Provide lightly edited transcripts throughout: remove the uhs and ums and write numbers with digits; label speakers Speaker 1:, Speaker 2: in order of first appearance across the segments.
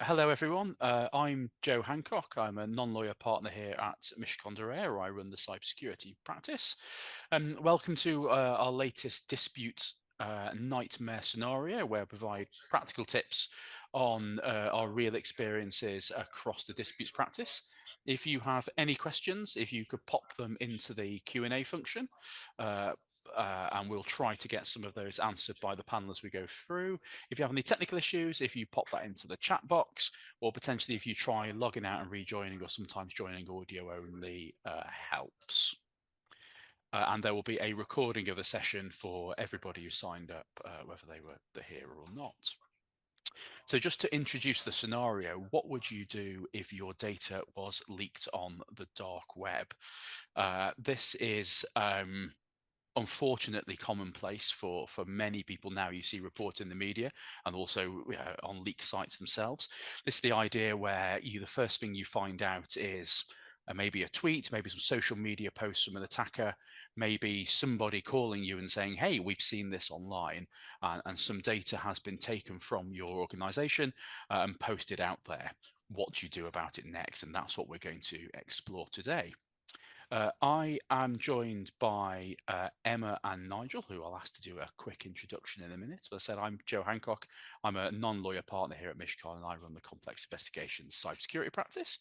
Speaker 1: Hello, everyone. I'm Joe Hancock. I'm a non-lawyer partner here at Mishcon where I run the cybersecurity practice. Welcome to our latest dispute nightmare scenario, where I provide practical tips on our real experiences across the disputes practice. If you have any questions, if you could pop them into the Q&A function, and we'll try to get some of those answered by the panel as we go through. If you have any technical issues, if you pop that into the chat box, or potentially if you try logging out and rejoining, or sometimes joining audio only helps. And there will be a recording of the session for everybody who signed up, whether they were here or not. So just to introduce the scenario, what would you do if your data was leaked on the dark web? This is unfortunately commonplace for many people now. You see reported in the media and also on leak sites themselves. This is the idea where the first thing you find out is maybe a tweet, maybe some social media posts from an attacker, maybe somebody calling you and saying, hey, we've seen this online, and some data has been taken from your organization and posted out there. What do you do about it next? And that's what we're going to explore today. I am joined by Emma and Nigel, who I'll ask to do a quick introduction in a minute. But I said I'm Joe Hancock. I'm a non-lawyer partner here at Mishcon, and I run the complex investigations cybersecurity practice.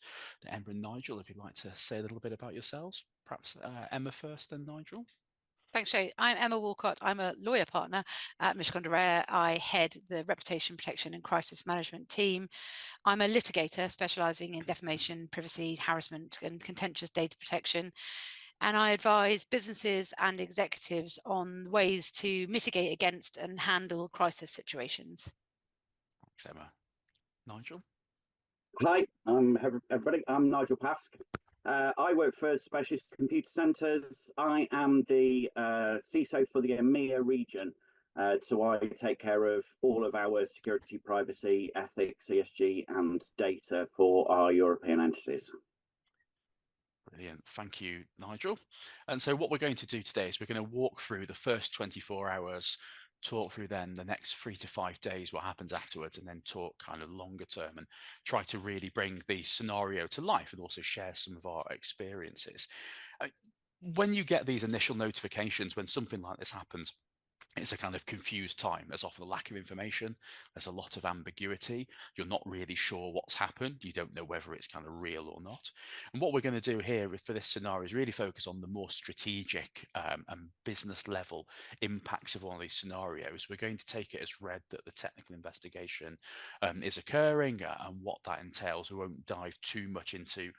Speaker 1: Emma and Nigel, if you'd like to say a little bit about yourselves, perhaps Emma first, then Nigel.
Speaker 2: Thanks, Joe. I'm Emma Woollcott. I'm a lawyer partner at Mishcon I head the reputation protection and crisis management team. I'm a litigator specialising in defamation, privacy, harassment and contentious data protection. And I advise businesses and executives on ways to mitigate against and handle crisis situations.
Speaker 1: Thanks, Emma. Nigel?
Speaker 3: Hi, everybody. I'm Nigel Pask. I work for Specialist Computer Centres. I am the CISO for the EMEA region. So I take care of all of our security, privacy, ethics, ESG and data for our European entities.
Speaker 1: Brilliant. Thank you, Nigel. And so what we're going to do today is we're going to walk through the first 24 hours, talk through then the next 3 to 5 days, what happens afterwards, and then talk kind of longer term and try to really bring the scenario to life and also share some of our experiences. When you get these initial notifications, when something like this happens, it's a kind of confused time. There's often a lack of information. There's a lot of ambiguity. You're not really sure what's happened. You don't know whether it's kind of real or not. And what we're going to do here for this scenario is really focus on the more strategic and business level impacts of one of these scenarios. We're going to take it as read that the technical investigation is occurring and what that entails. We won't dive too much into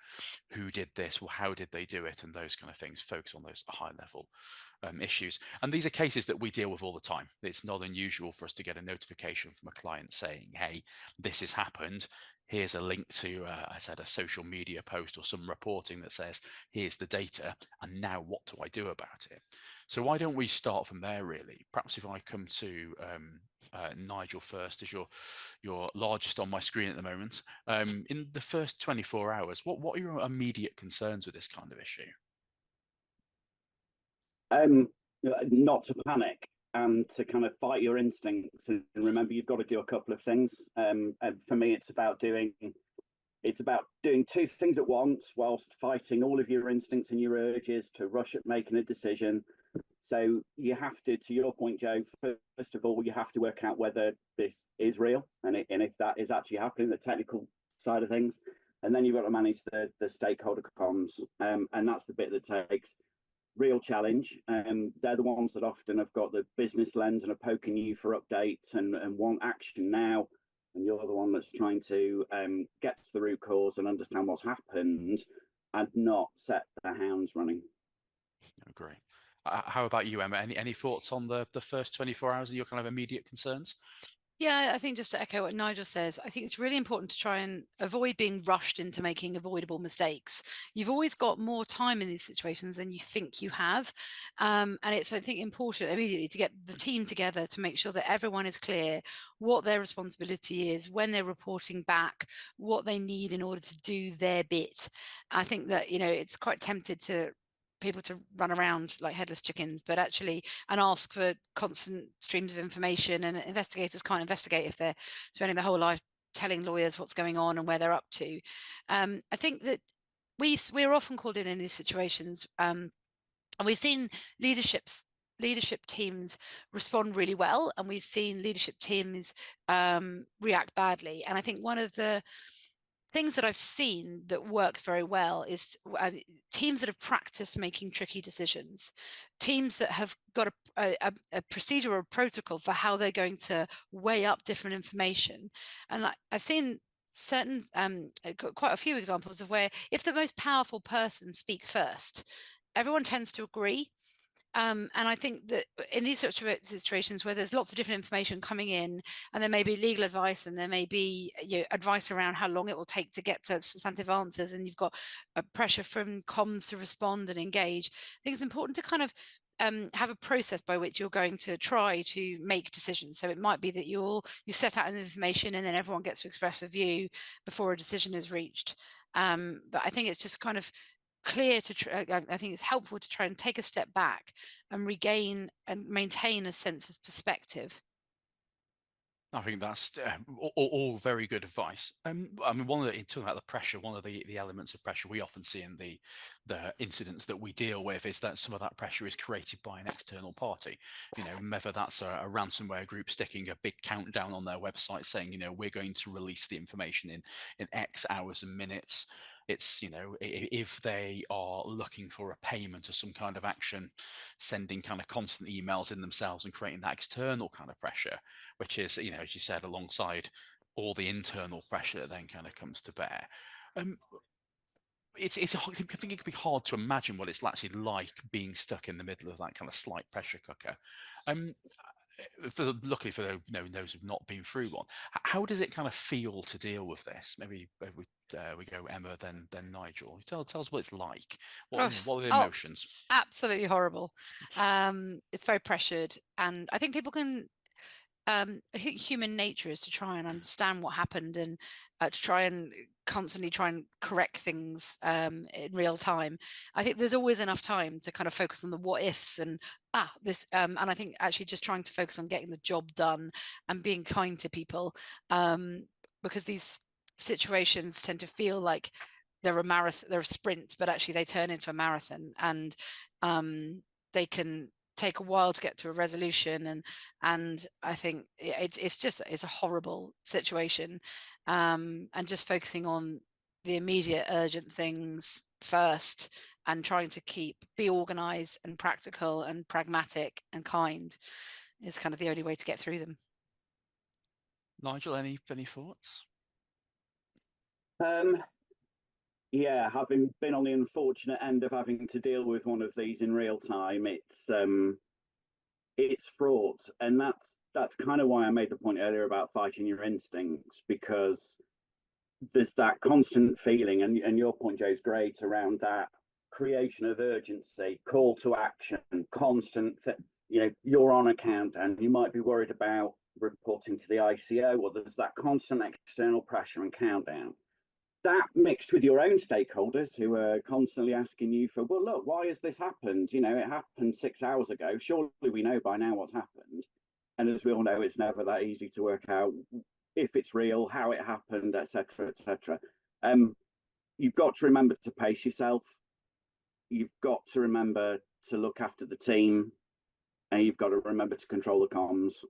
Speaker 1: who did this or how did they do it and those kind of things. Focus on those high level issues. And these are cases that we deal with all the time. It's not unusual for us to get a notification from a client saying, hey, this has happened. Here's a link to, I said, a social media post or some reporting that says, here's the data, and now what do I do about it? So why don't we start from there, really? Perhaps if I come to Nigel first, as you're largest on my screen at the moment. In the first 24 hours, what are your immediate concerns with this kind of issue?
Speaker 3: Not to panic and to kind of fight your instincts, and remember you've got to do a couple of things. And for me, it's about doing two things at once whilst fighting all of your instincts and your urges to rush at making a decision. So you have to your point, Joe, first of all, you have to work out whether this is real and if that is actually happening, the technical side of things. And then you've got to manage the stakeholder comms, and that's the bit that takes real challenge. They're the ones that often have got the business lens and are poking you for updates and want action now, and you're the one that's trying to get to the root cause and understand what's happened and not set the hounds running.
Speaker 1: I agree. How about you, Emma? Any thoughts on the first 24 hours and your kind of immediate concerns?
Speaker 2: Yeah, I think just to echo what Nigel says, I think it's really important to try and avoid being rushed into making avoidable mistakes. You've always got more time in these situations than you think you have. And it's, I think, important immediately to get the team together to make sure that everyone is clear what their responsibility is, when they're reporting back, what they need in order to do their bit. I think that, it's quite tempted to people to run around like headless chickens, but actually and ask for constant streams of information, and investigators can't investigate if they're spending their whole life telling lawyers what's going on and where they're up to. I think that we're often called in these situations, and we've seen leadership teams respond really well, and we've seen leadership teams react badly. And I think one of the things that I've seen that works very well is teams that have practiced making tricky decisions, teams that have got a procedure or a protocol for how they're going to weigh up different information. And I've seen certain quite a few examples of where if the most powerful person speaks first, everyone tends to agree. And I think that in these sorts of situations where there's lots of different information coming in, and there may be legal advice, and there may be advice around how long it will take to get to substantive answers, and you've got a pressure from comms to respond and engage, I think it's important to kind of have a process by which you're going to try to make decisions. So it might be that you set out an information, and then everyone gets to express a view before a decision is reached. But I think it's just kind of clear I think it's helpful to try and take a step back and regain and maintain a sense of perspective.
Speaker 1: I think that's all very good advice. I mean, talking about the pressure, one of the elements of pressure we often see in the incidents that we deal with is that some of that pressure is created by an external party. Whether that's a ransomware group sticking a big countdown on their website saying, we're going to release the information in X hours and minutes. It's, if they are looking for a payment or some kind of action, sending kind of constant emails in themselves and creating that external kind of pressure, which is, as you said, alongside all the internal pressure that then kind of comes to bear. I think it can be hard to imagine what it's actually like being stuck in the middle of that kind of slight pressure cooker. Luckily for those who've not been through one, how does it kind of feel to deal with this? Maybe we go Emma, then Nigel. Tell us what it's like. What are the emotions?
Speaker 2: Absolutely horrible. It's very pressured, and I think people can. I think human nature is to try and understand what happened, and to try and constantly try and correct things in real time. I think there's always enough time to kind of focus on the what ifs and this, and I think actually just trying to focus on getting the job done and being kind to people, because these situations tend to feel like they're a marathon, they're a sprint, but actually they turn into a marathon, and they can take a while to get to a resolution, and I think it's a horrible situation, and just focusing on the immediate urgent things first and trying to be organized and practical and pragmatic and kind is kind of the only way to get through them.
Speaker 1: Nigel, any thoughts?
Speaker 3: Yeah, having been on the unfortunate end of having to deal with one of these in real time, it's fraught, and that's kind of why I made the point earlier about fighting your instincts, because there's that constant feeling, and your point, Joe, is great around that creation of urgency, call to action, constant. You're on account, and you might be worried about reporting to the ICO, or there's that constant external pressure and countdown. That mixed with your own stakeholders who are constantly asking you for, well, look, why has this happened? It happened 6 hours ago. Surely we know by now what's happened. And as we all know, it's never that easy to work out if it's real, how it happened, etc., etc. You've got to remember to pace yourself. You've got to remember to look after the team, and you've got to remember to control the comms.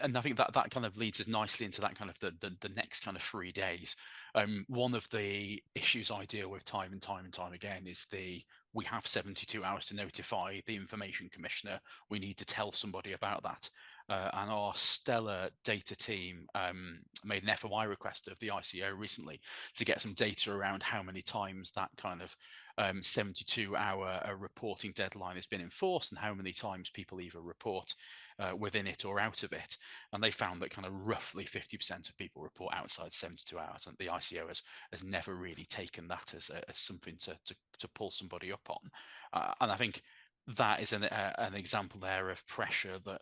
Speaker 1: And I think that kind of leads us nicely into that kind of the next kind of 3 days. One of the issues I deal with time and time again is we have 72 hours to notify the information commissioner. We need to tell somebody about that. And our stellar data team made an FOI request of the ICO recently to get some data around how many times that kind of 72-hour reporting deadline has been enforced, and how many times people either report within it or out of it. And they found that kind of roughly 50% of people report outside 72 hours, and the ICO has never really taken that as something to pull somebody up on. And I think that is an example there of pressure that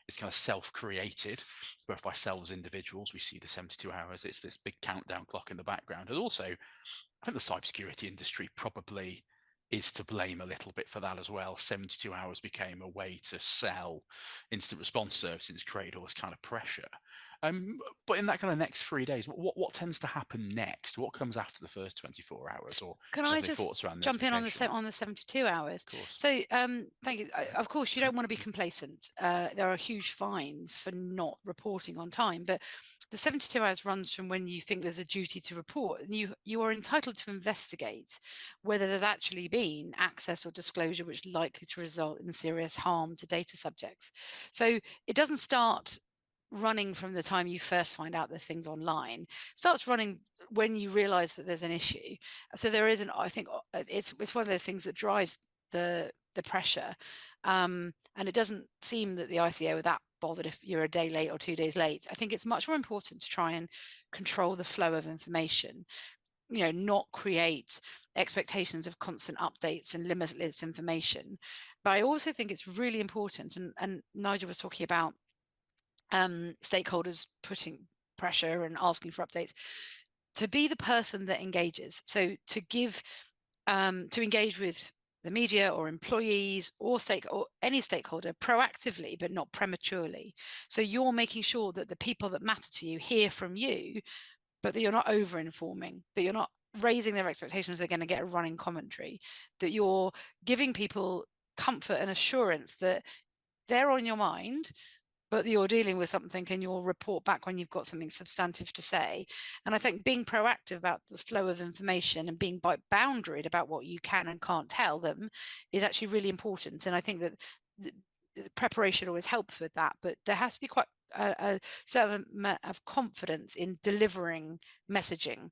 Speaker 1: it's kind of self-created, both by selves individuals. We see the 72 hours, it's this big countdown clock in the background. And also, I think the cybersecurity industry probably is to blame a little bit for that as well. 72 hours became a way to sell instant response services, create all this kind of pressure. But in that kind of next 3 days, what tends to happen next? What comes after the first 24 hours? Or
Speaker 2: Can
Speaker 1: do you
Speaker 2: I
Speaker 1: have any
Speaker 2: just
Speaker 1: thoughts around
Speaker 2: jump in on the
Speaker 1: notification?
Speaker 2: on the 72 hours?
Speaker 1: Of course.
Speaker 2: So thank you. Of course, you don't want to be complacent. There are huge fines for not reporting on time, but the 72 hours runs from when you think there's a duty to report, and you are entitled to investigate whether there's actually been access or disclosure which is likely to result in serious harm to data subjects. So it doesn't start running from the time you first find out there's things online. It starts running when you realize that there's an issue. So there isn't, I think it's one of those things that drives the pressure, and it doesn't seem that the ICO are that bothered if you're a day late or 2 days late. I think it's much more important to try and control the flow of information, not create expectations of constant updates and limitless information. But I also think it's really important, and Nigel was talking about stakeholders putting pressure and asking for updates, to be the person that engages. So to engage with the media or employees or any stakeholder proactively, but not prematurely. So you're making sure that the people that matter to you hear from you, but that you're not over informing, that you're not raising their expectations they're going to get a running commentary, that you're giving people comfort and assurance that they're on your mind, but you're dealing with something and you'll report back when you've got something substantive to say. And I think being proactive about the flow of information and being boundaried about what you can and can't tell them is actually really important. And I think that the preparation always helps with that, but there has to be quite a certain amount of confidence in delivering messaging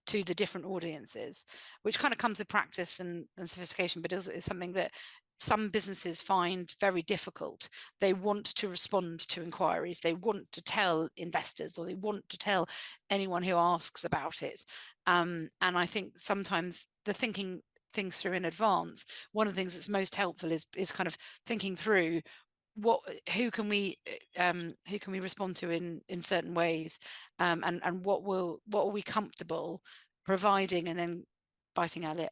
Speaker 2: to the different audiences, which kind of comes with practice and sophistication, but is something that some businesses find very difficult. They want to respond to inquiries, they want to tell investors, or they want to tell anyone who asks about it. And I think sometimes the thinking things through in advance, one of the things that's most helpful is kind of thinking through who can we respond to in certain ways, and what are we comfortable providing, and then biting our lip.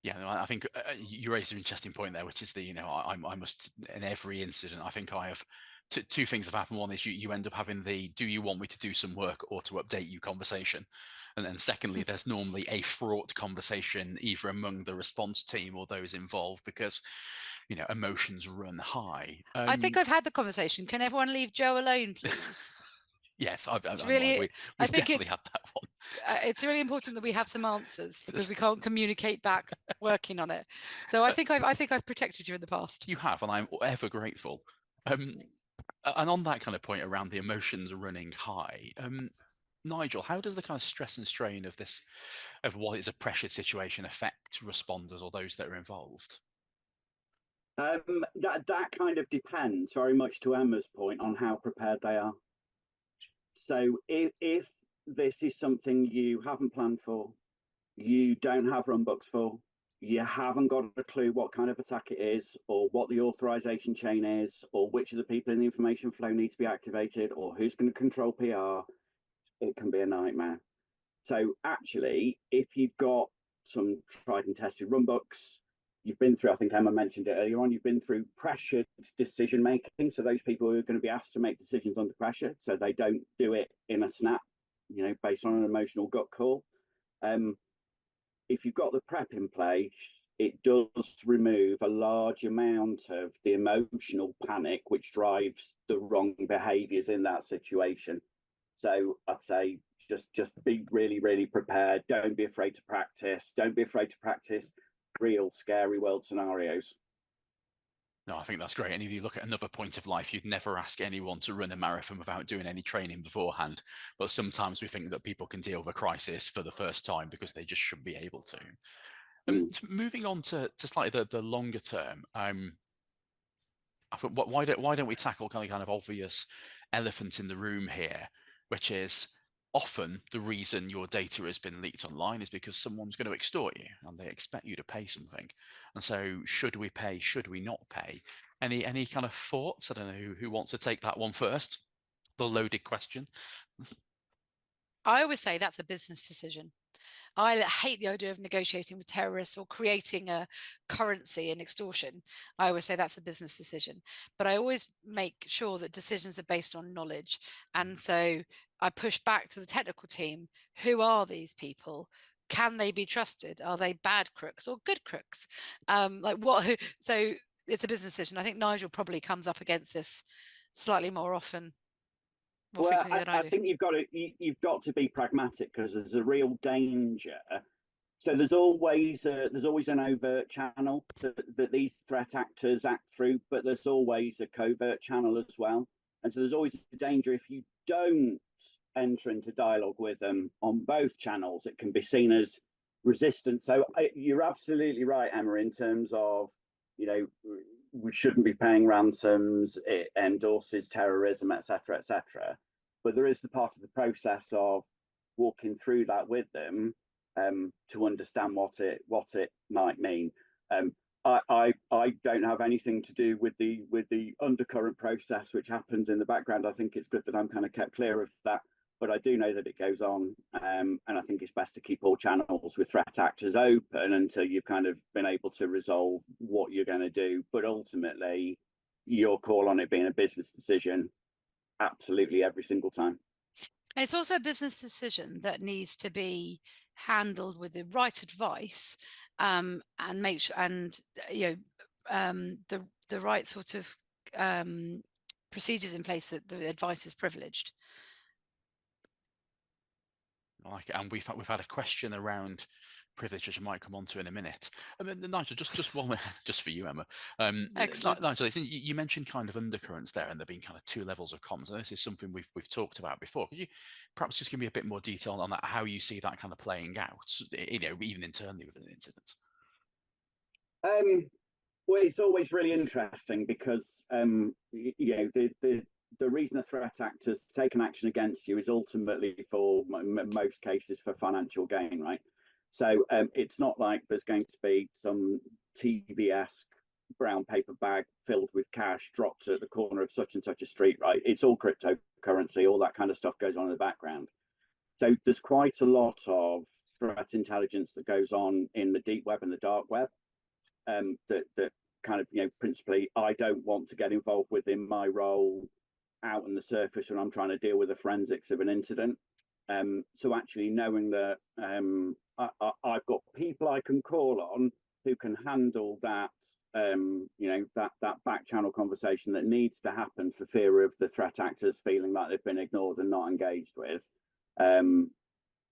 Speaker 1: Yeah, no, I think you raised an interesting point there, which is I must, in every incident, I think I have two things have happened. One is you end up having the "do you want me to do some work or to update you" conversation, and then secondly, there's normally a fraught conversation either among the response team or those involved, because emotions run high.
Speaker 2: I think I've had the conversation. Can everyone leave Joe alone, please?
Speaker 1: Yes,
Speaker 2: we've
Speaker 1: definitely had that one.
Speaker 2: It's really important that we have some answers, because we can't communicate back working on it. So I think I've protected you in the past.
Speaker 1: You have, and I'm ever grateful. And on that kind of point around the emotions running high, Nigel, how does the kind of stress and strain of what is a pressured situation affect responders or those that are involved?
Speaker 3: That kind of depends very much, to Emma's point, on how prepared they are. So if this is something you haven't planned for, you don't have run books for, you haven't got a clue what kind of attack it is, or what the authorization chain is, or which of the people in the information flow need to be activated, or who's going to control PR, it can be a nightmare. So actually, if you've got some tried and tested run books, you've been through, I think Emma mentioned it earlier on, you've been through pressured decision making. So those people who are going to be asked to make decisions under pressure, so they don't do it in a snap, based on an emotional gut call. If you've got the prep in place, it does remove a large amount of the emotional panic which drives the wrong behaviors in that situation. So I'd say just be really, really prepared. Don't be afraid to practice. Don't be afraid to practice real scary world scenarios.
Speaker 1: No, I think that's great. And if you look at another point of life, you'd never ask anyone to run a marathon without doing any training beforehand. But sometimes we think that people can deal with a crisis for the first time because they just shouldn't be able to. Moving on to slightly the longer term, I think why don't we tackle kind of obvious elephant in the room here, which is often the reason your data has been leaked online is because someone's going to extort you and they expect you to pay something. And so should we pay? Should we not pay? Any kind of thoughts? I don't know who wants to take that one first. The loaded question.
Speaker 2: I always say that's a business decision. I hate the idea of negotiating with terrorists or creating a currency in extortion. I always say that's a business decision, but I always make sure that decisions are based on knowledge. And so I push back to the technical team. Who are these people? Can they be trusted? Are they bad crooks or good crooks? Like what? So it's a business decision. I think Nigel probably comes up against this slightly more often, more
Speaker 3: Well,
Speaker 2: frequently than I do.
Speaker 3: think you've got to be pragmatic, because there's a real danger. So there's always an overt channel that these threat actors act through, but there's always a covert channel as well. And so there's always a danger if you don't enter into dialogue with them on both channels, it can be seen as resistance. So you're absolutely right, Emma, in terms of, we shouldn't be paying ransoms, it endorses terrorism, etc., etc. But there is the part of the process of walking through that with them, to understand what it might mean. I don't have anything to do with the undercurrent process which happens in the background. I think it's good that I'm kind of kept clear of that, but I do know that it goes on, and I think it's best to keep all channels with threat actors open until you've kind of been able to resolve what you're going to do. But ultimately, your call on it being a business decision, absolutely every single time.
Speaker 2: And it's also a business decision that needs to be handled with the right advice, and make sure, and the right sort of procedures in place, that the advice is privileged.
Speaker 1: I like it. And we've had a question around privilege, which I might come on to in a minute. I mean, Nigel, just one minute, just for you, Emma.
Speaker 2: Excellent.
Speaker 1: Nigel, you mentioned kind of undercurrents there, and there being kind of two levels of comms. And this is something we've talked about before. Could you perhaps just give me a bit more detail on that, how you see that kind of playing out, even internally within an incident?
Speaker 3: Well, it's always really interesting because the reason a threat actor's taken action against you is ultimately, for most cases, for financial gain, right? So it's not like there's going to be some TV-esque brown paper bag filled with cash dropped at the corner of such and such a street, right? It's all cryptocurrency, all that kind of stuff goes on in the background. So there's quite a lot of threat intelligence that goes on in the deep web and the dark web, that kind of, principally I don't want to get involved with in my role out on the surface when I'm trying to deal with the forensics of an incident. So actually knowing that I've got people I can call on who can handle that, that back channel conversation that needs to happen for fear of the threat actors feeling like they've been ignored and not engaged with.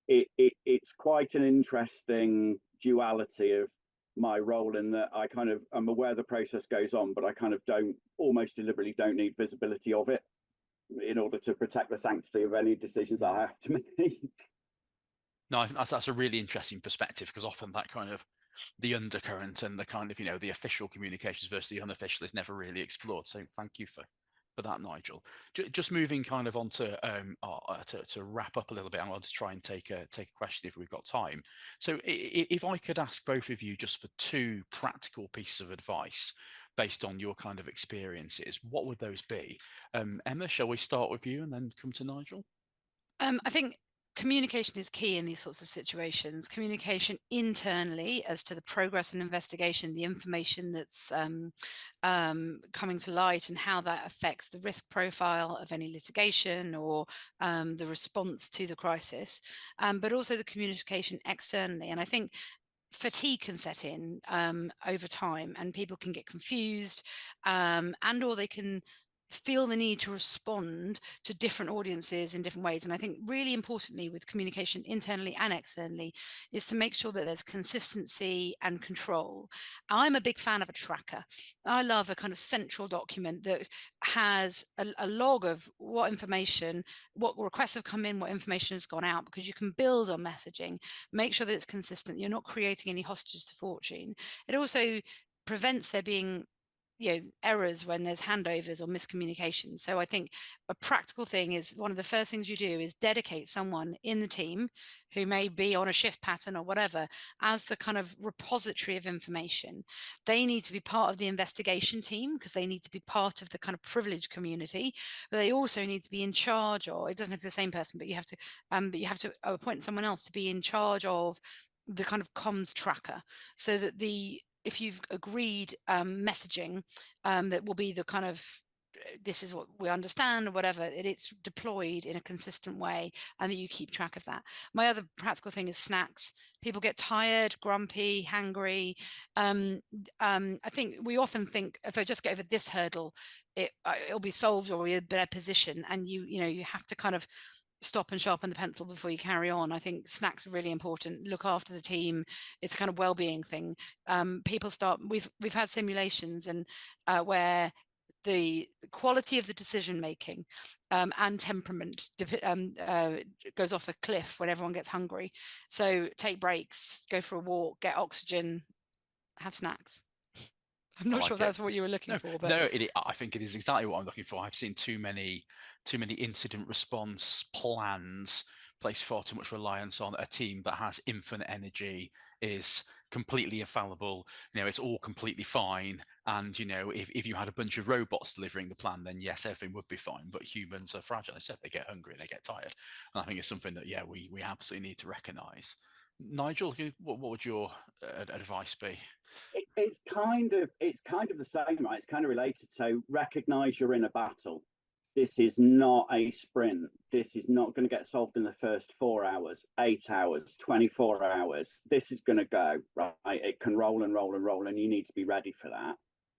Speaker 3: It's quite an interesting duality of my role, in that I'm aware the process goes on, but I kind of almost deliberately don't need visibility of it in order to protect the sanctity of any decisions I have to make.
Speaker 1: No, I think that's a really interesting perspective, because often that kind of the undercurrent and the kind of, the official communications versus the unofficial is never really explored. So thank you for that, Nigel. Just moving kind of on to wrap up a little bit, and I'll just try and take a question if we've got time. So if I could ask both of you just for two practical pieces of advice based on your kind of experiences, what would those be? Emma, shall we start with you and then come to Nigel?
Speaker 2: I think communication is key in these sorts of situations. Communication internally as to the progress and investigation, the information that's coming to light, and how that affects the risk profile of any litigation or the response to the crisis, but also the communication externally. And I think fatigue can set in over time, and people can get confused, and or they can feel the need to respond to different audiences in different ways. And I think really importantly with communication internally and externally is to make sure that there's consistency and control. I'm a big fan of a tracker. I love a kind of central document that has a log of what information, what requests have come in, what information has gone out, because you can build on messaging, make sure that it's consistent. You're not creating any hostages to fortune. It also prevents there being errors when there's handovers or miscommunication. So I think a practical thing is, one of the first things you do is dedicate someone in the team who may be on a shift pattern or whatever as the kind of repository of information. They need to be part of the investigation team because they need to be part of the kind of privileged community, but they also need to be in charge, or it doesn't have to be the same person, but you have to appoint someone else to be in charge of the kind of comms tracker, so that if you've agreed messaging that will be the kind of, this is what we understand or whatever, it's deployed in a consistent way and that you keep track of that. My other practical thing is snacks. People get tired, grumpy, hangry. I think we often think, if I just get over this hurdle, it'll be solved, or we're in a better position. And you have to kind of stop and sharpen the pencil before you carry on. I think snacks are really important. Look after the team. It's a kind of well-being thing. People start. We've had simulations and where the quality of the decision making and temperament goes off a cliff when everyone gets hungry. So take breaks, go for a walk, get oxygen, have snacks. I'm not sure if that's what you were looking for, but
Speaker 1: no, I think it is exactly what I'm looking for. I've seen too many incident response plans place far too much reliance on a team that has infinite energy, is completely infallible. It's all completely fine. And if you had a bunch of robots delivering the plan, then yes, everything would be fine. But humans are fragile. I said they get hungry, they get tired, and I think it's something that we absolutely need to recognise. Nigel, what would your advice be?
Speaker 3: It's kind of the same, right? It's kind of related. So recognize you're in a battle. This is not a sprint. This is not going to get solved in the first 4 hours, 8 hours, 24 hours. This is going to go, right? It can roll and roll and roll, and you need to be ready for that.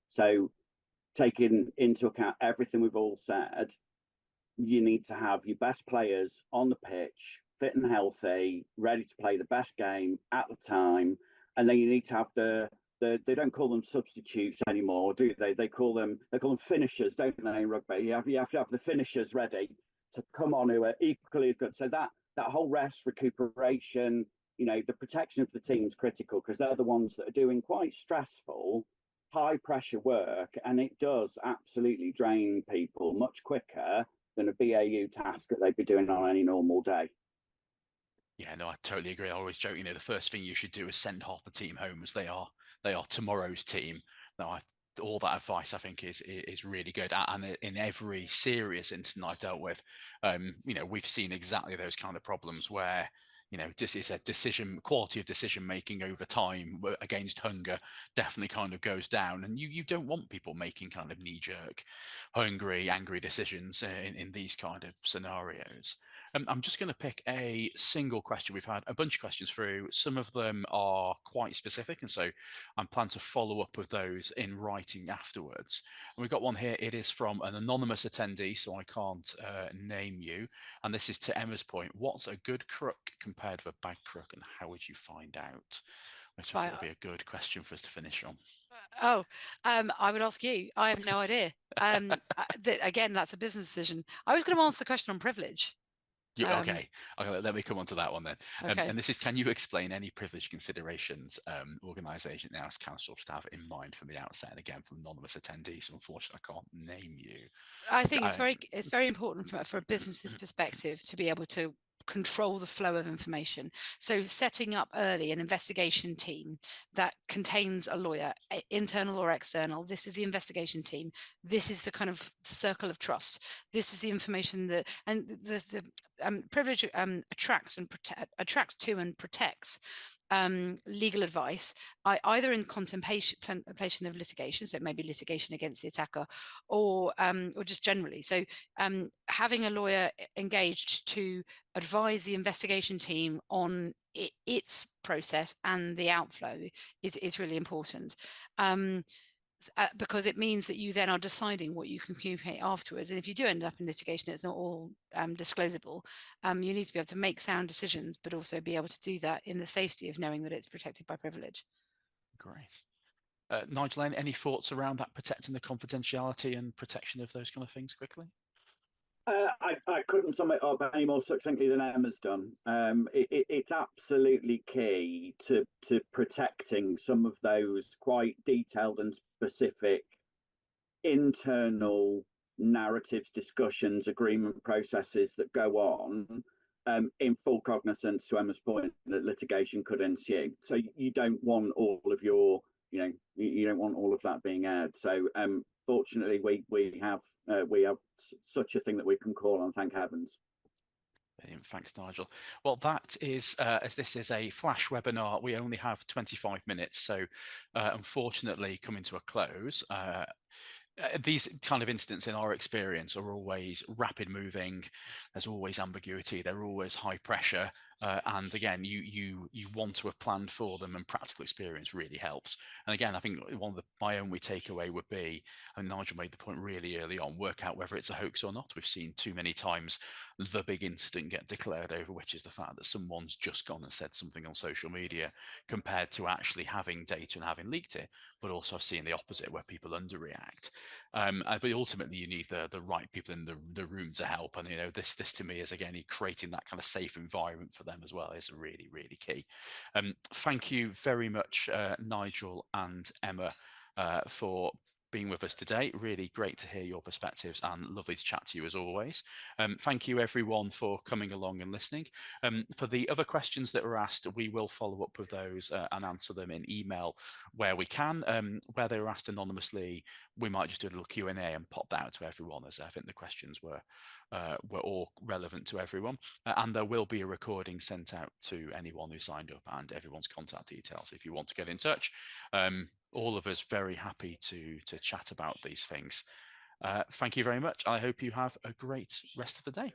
Speaker 3: So taking into account everything we've all said, you need to have your best players on the pitch, fit and healthy, ready to play the best game at the time. And then you need to have they don't call them substitutes anymore, do they? They call them finishers, don't they, in rugby? You have to have the finishers ready to come on who are equally as good. So that whole rest, recuperation, the protection of the team is critical, because they're the ones that are doing quite stressful, high pressure work, and it does absolutely drain people much quicker than a BAU task that they'd be doing on any normal day.
Speaker 1: Yeah, no, I totally agree. I always joke, the first thing you should do is send half the team home, as they are tomorrow's team. Now, all that advice I think is really good. And in every serious incident I've dealt with, we've seen exactly those kind of problems where this is a quality of decision making over time against hunger definitely kind of goes down, and you don't want people making kind of knee-jerk, hungry, angry decisions in these kind of scenarios. I'm just going to pick a single question. We've had a bunch of questions through. Some of them are quite specific, and so I'm planning to follow up with those in writing afterwards. And we've got one here. It is from an anonymous attendee, so I can't name you. And this is to Emma's point. What's a good crook compared with a bad crook, and how would you find out? Which I thought would be a good question for us to finish on.
Speaker 2: I would ask you. I have no idea. Again, that's a business decision. I was going to answer the question on privilege.
Speaker 1: Okay, let me come on to that one then.
Speaker 2: Okay.
Speaker 1: And this is, can you explain any privilege considerations organisation now as council should have in mind from the outset? And again, from anonymous attendees, so unfortunately I can't name you.
Speaker 2: I think it's very important for a business's perspective to be able to control the flow of information. So setting up early an investigation team that contains a lawyer, internal or external. This is the investigation team. This is the kind of circle of trust. This is the information that, and the privilege attracts to and protects legal advice, either in contemplation of litigation, so it may be litigation against the attacker, or just generally. So having a lawyer engaged to advise the investigation team on its process and the outflow is really important. Because it means that you then are deciding what you can communicate afterwards. And if you do end up in litigation, it's not all disclosable. You need to be able to make sound decisions, but also be able to do that in the safety of knowing that it's protected by privilege.
Speaker 1: Great. Nigel, any thoughts around that, protecting the confidentiality and protection of those kind of things quickly?
Speaker 3: I couldn't sum it up any more succinctly than Emma's done. It's absolutely key to protecting some of those quite detailed and specific internal narratives, discussions, agreement processes that go on in full cognizance, to Emma's point, that litigation could ensue. So you don't want all of your, you don't want all of that being aired. So fortunately, we have such a thing that we can call on. Thank heavens.
Speaker 1: Thanks, Nigel. Well, that is, as this is a flash webinar, we only have 25 minutes. So unfortunately, coming to a close. These kind of incidents in our experience are always rapid moving. There's always ambiguity. They're always high pressure. And again, you want to have planned for them, and practical experience really helps. And again, I think one of my only takeaway would be, and Nigel made the point really early on, work out whether it's a hoax or not. We've seen too many times the big incident get declared over, which is the fact that someone's just gone and said something on social media, compared to actually having data and having leaked it. But also I've seen the opposite, where people underreact. But ultimately, you need the right people in the room to help. And this to me is, again, creating that kind of safe environment for them as well is really, really key. Thank you very much, Nigel and Emma, for being with us today. Really great to hear your perspectives, and lovely to chat to you as always. Thank you everyone for coming along and listening. For the other questions that were asked, we will follow up with those and answer them in email where we can. Where they were asked anonymously, we might just do a little Q&A and pop that out to everyone, as I think the questions were all relevant to everyone. And there will be a recording sent out to anyone who signed up, and everyone's contact details if you want to get in touch. All of us very happy to chat about these things. Thank you very much. I hope you have a great rest of the day.